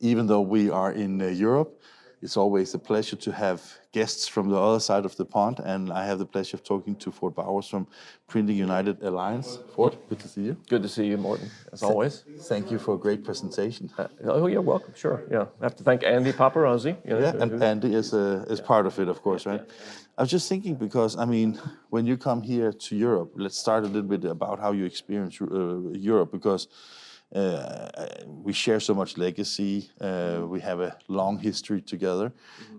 even though we are in Europe, it's always a pleasure to have guests from the other side of the pond, and I have the pleasure of talking to Ford Bowers from Printing United Alliance. Ford, good to see you. Good to see you, Morten, as always. Thank you for a great presentation. Oh, yeah, welcome, sure, yeah. I have to thank Andy Paparazzi. And Andy is part of it, of course, right? I was just thinking because, I mean, when you come here to Europe, let's start a little bit about how you experience Europe, because we share so much legacy, we have a long history together,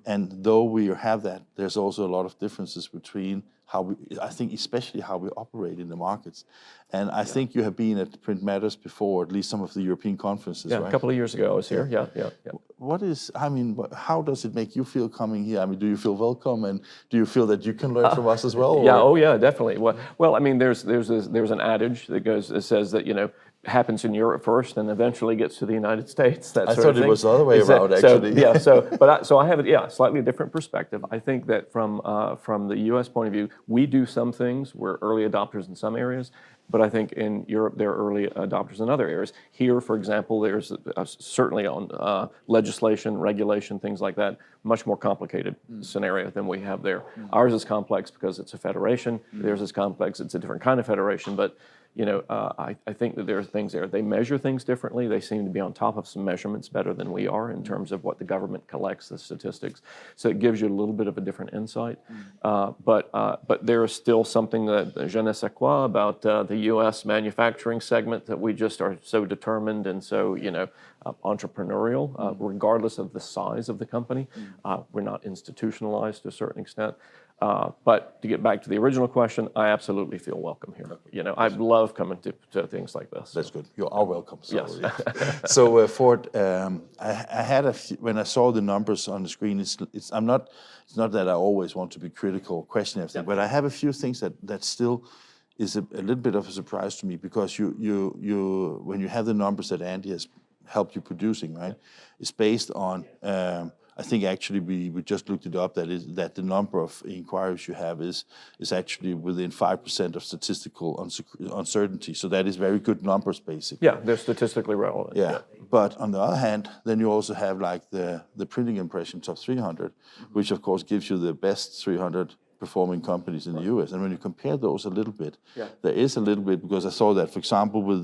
and though we have that, there's also a lot of differences between I think especially how we operate in the markets. And I think you have been at Print Matters before, at least some of the European conferences, right? A couple of years ago I was here, yeah. How does it make you feel coming here? I mean, do you feel welcome, and do you feel that you can learn from us as well? Yeah, oh yeah, definitely. Well, I mean, there's an adage that says that, happens in Europe first and eventually gets to the United States. I thought it was the other way around, actually. So I have a slightly different perspective. I think that from the U.S. point of view, we do some things. We're early adopters in some areas, but I think in Europe they're early adopters in other areas. Here, for example, there's certainly on legislation, regulation, things like that, much more complicated scenario than we have there. Ours is complex because it's a federation. Theirs is complex. It's a different kind of federation, but I think that there are things there. They measure things differently. They seem to be on top of some measurements better than we are in terms of what the government collects, the statistics. So it gives you a little bit of a different insight. But there is still something that je ne sais quoi about the U.S. manufacturing segment that we just are so determined and so entrepreneurial, regardless of the size of the company. We're not institutionalized to a certain extent. But to get back to the original question, I absolutely feel welcome here. I love coming to things like this. That's good. You are welcome. So, yes. Yeah. So Ford, I had when I saw the numbers on the screen, it's not that I always want to be critical or question everything, but I have a few things that still is a little bit of a surprise to me, because you when you have the numbers that Andy has helped you producing, right, it's based on. I think actually we just looked it up, that the number of inquiries you have is actually within 5% of statistical uncertainty. So that is very good numbers, basically. Yeah, they're statistically relevant. Yeah. But on the other hand, then you also have like the printing impression top 300, which of course gives you the best 300 performing companies in the US. And when you compare those a little bit, there is a little bit, because I saw that, for example, with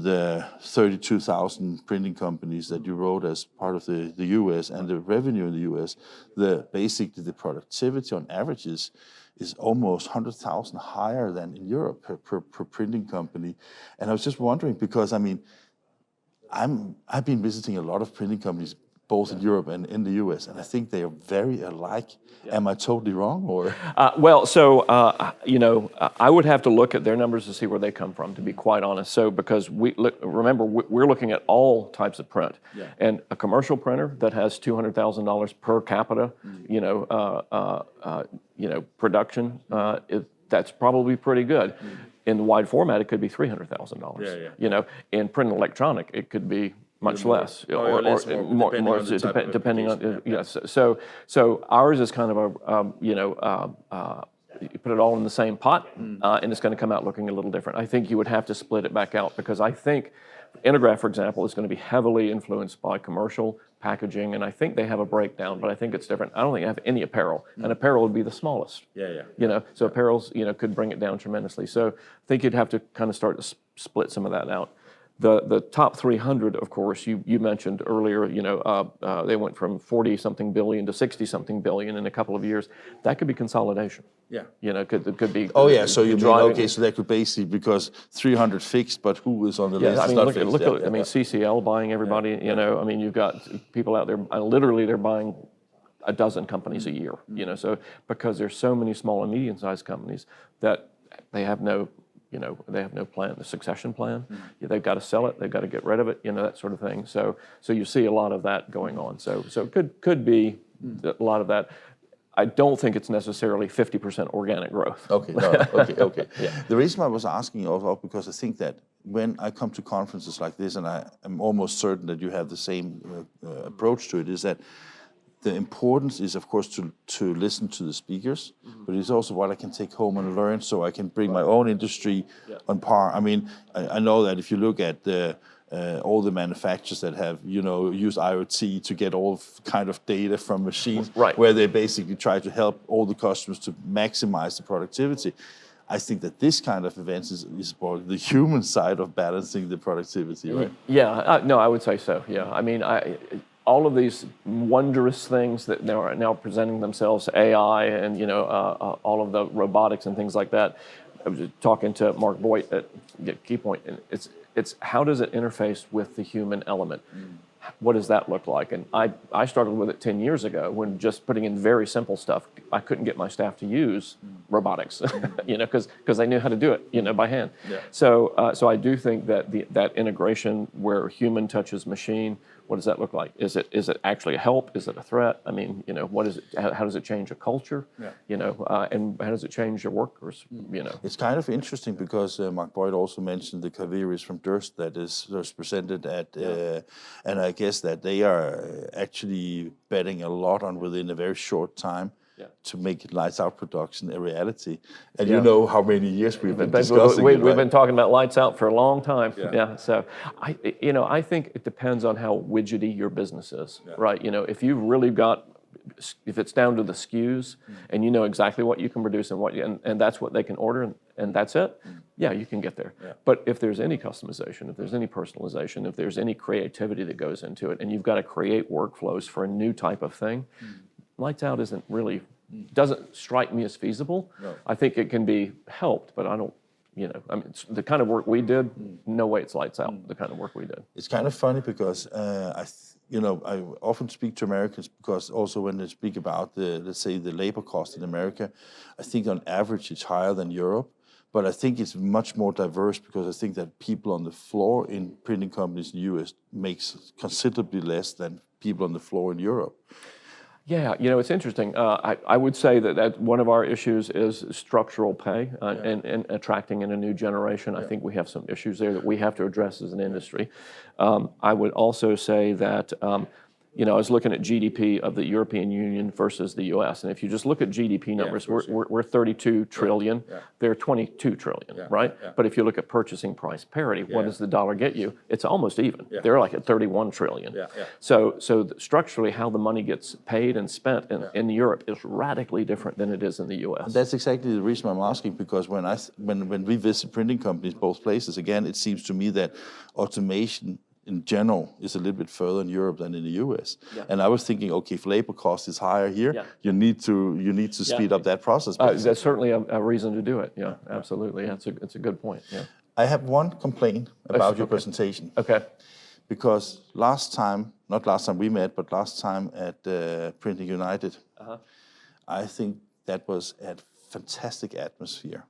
the 32,000 printing companies that you wrote as part of the US and the revenue in the US, basically the productivity on average is almost 100,000 higher than in Europe per printing company. And I was just wondering, because I mean, I've been visiting a lot of printing companies both in Europe and in the US, and I think they are very alike. Am I totally wrong, or? I would have to look at their numbers to see where they come from, to be quite honest. So, because remember, we're looking at all types of print, and a commercial printer that has $200,000 per capita, production, that's probably pretty good. In the wide format, it could be $300,000. In print and electronic, it could be much less, or more depending on yes. So ours is kind of you put it all in the same pot, and it's going to come out looking a little different. I think you would have to split it back out, because I think Intergraf, for example, is going to be heavily influenced by commercial packaging, and I think they have a breakdown, but I think it's different. I don't think I have any apparel, and apparel would be the smallest. So apparels, could bring it down tremendously. So I think you'd have to kind of start to split some of that out. The top 300, of course, you mentioned earlier, they went from 40-something billion to 60-something billion in a couple of years. That could be consolidation. Could be. Oh yeah, so you mean, so that could basically, because 300 fixed, but who is on the list? I mean, look at CCL buying everybody. You've got people out there, literally they're buying a dozen companies a year. So because there's so many small and medium-sized companies that they have no plan, the succession plan. They've got to sell it, they've got to get rid of it, that sort of thing. So you see a lot of that going on. So it could be a lot of that. I don't think it's necessarily 50% organic growth. Okay. The reason I was asking also, because I think that when I come to conferences like this, and I'm almost certain that you have the same approach to it, is that the importance is, of course, to listen to the speakers, but it's also what I can take home and learn, so I can bring my own industry on par. I mean, I know that if you look at the all the manufacturers that have, used IoT to get all kind of data from machines, right, where they basically try to help all the customers to maximize the productivity. I think that this kind of events is about the human side of balancing the productivity, right? Yeah, no, I would say so. Yeah, I mean, all of these wondrous things that are now presenting themselves, AI and all of the robotics and things like that. I was talking to Mark Boyd at Keypoint, and it's how does it interface with the human element? What does that look like? And I started with it 10 years ago when just putting in very simple stuff. I couldn't get my staff to use robotics, because they knew how to do it, by hand. Yeah. So I do think that that integration where human touches machine, what does that look like? Is it actually a help? Is it a threat? I mean, what is it? How does it change a culture? Yeah. And how does it change your workers? It's kind of interesting because Mark Boyd also mentioned the Caviris from Durst that was presented at, and I guess that they are actually betting a lot on within a very short time to make lights out production a reality. And you know how many years we've been discussing it, right? We've been talking about lights out for a long time. Yeah. So I think it depends on how widgety your business is, right? If you've really got, if it's down to the SKUs and you know exactly what you can produce and that's what they can order and that's it, you can get there. Yeah. But if there's any customization, if there's any personalization, if there's any creativity that goes into it, and you've got to create workflows for a new type of thing, lights out doesn't strike me as feasible. No. I think it can be helped, but I don't, I mean, the kind of work we did, no way it's lights out, the kind of work we did. It's kind of funny because I often speak to Americans because also when they speak about let's say the labor cost in America, I think on average it's higher than Europe, but I think it's much more diverse because I think that people on the floor in printing companies in the US makes considerably less than people on the floor in Europe. Yeah, it's interesting. I would say that one of our issues is structural pay and attracting in a new generation. I think we have some issues there that we have to address as an industry. I would also say that I was looking at GDP of the European Union versus the U.S. And if you just look at GDP numbers, we're 32 trillion. They're 22 trillion, right? Yeah. But if you look at purchasing price parity, what does the dollar get you? It's almost even. Yeah. They're like at 31 trillion. Yeah. Yeah. So structurally, how the money gets paid and spent in Europe is radically different than it is in the U.S. And that's exactly the reason I'm asking, because when we visit printing companies, both places, again, it seems to me that automation in general is a little bit further in Europe than in the US. Yeah. And I was thinking, okay, if labor cost is higher here, you need to speed up that process. That's certainly a reason to do it. Yeah, absolutely. It's a good point. Yeah. I have one complaint about your presentation. Okay. Because not last time we met, but last time at Printing United, I think that was a fantastic atmosphere.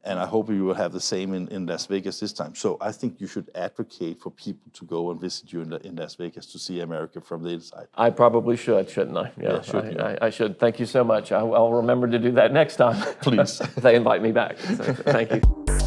And I hope you will have the same in Las Vegas this time. So I think you should advocate for people to go and visit you in Las Vegas to see America from the inside. I probably should, shouldn't I? Yeah, I should. Thank you so much. I'll remember to do that next time. Please. If they invite me back. So, thank you.